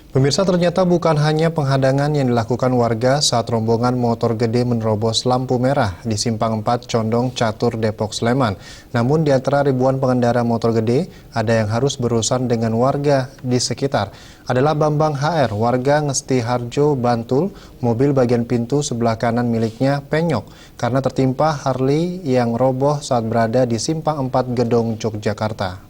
Pemirsa, ternyata bukan hanya penghadangan yang dilakukan warga saat rombongan motor gede menerobos lampu merah di Simpang 4 Condong Catur Depok Sleman. Namun di antara ribuan pengendara motor gede, ada yang harus berurusan dengan warga di sekitar. Adalah Bambang HR, warga Ngesti Harjo, Bantul. Mobil bagian pintu sebelah kanan miliknya penyok karena tertimpa Harley yang roboh saat berada di Simpang 4 Gedong, Yogyakarta.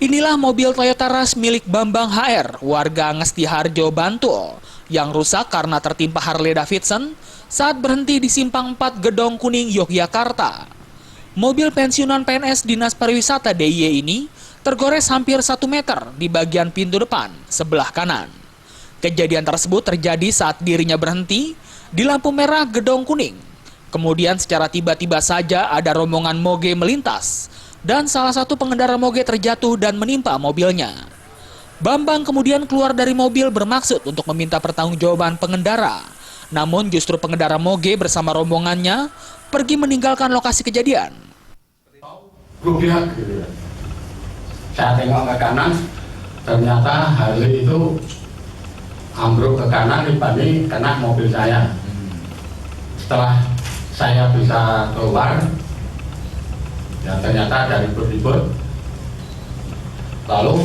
Inilah mobil Toyota Rush milik Bambang HR, warga Ngesti Harjo, Bantul, yang rusak karena tertimpa Harley Davidson saat berhenti di Simpang 4 Gedong Kuning, Yogyakarta. Mobil pensiunan PNS Dinas Pariwisata DIY ini tergores hampir 1 meter di bagian pintu depan sebelah kanan. Kejadian tersebut terjadi saat dirinya berhenti di lampu merah Gedong Kuning. Kemudian secara tiba-tiba saja ada rombongan moge melintas dan salah satu pengendara moge terjatuh dan menimpa mobilnya. Bambang kemudian keluar dari mobil bermaksud untuk meminta pertanggungjawaban pengendara. Namun justru pengendara moge bersama rombongannya pergi meninggalkan lokasi kejadian. Saya tengok ke kanan, ternyata Harley itu ambruk ke kanan, ini kena mobil saya. Setelah saya bisa keluar, ya ternyata ada ribut-ribut. Lalu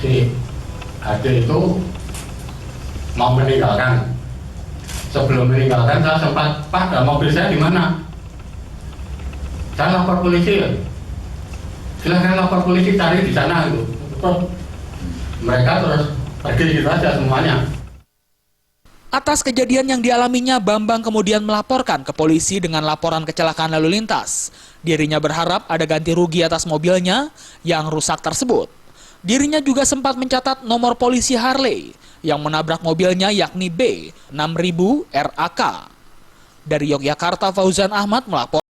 si Ade itu mau meninggalkan. Sebelum meninggalkan saya sempat, "Pak, mobil saya di mana?" "Saya lapor polisi." "Ya, silahkan lapor polisi, cari di sana." Gitu. Mereka terus pergi gitu aja semuanya. Atas kejadian yang dialaminya, Bambang kemudian melaporkan ke polisi dengan laporan kecelakaan lalu lintas. Dirinya berharap ada ganti rugi atas mobilnya yang rusak tersebut. Dirinya juga sempat mencatat nomor polisi Harley yang menabrak mobilnya, yakni B6000 RAK. Dari Yogyakarta, Fauzan Ahmad melapor.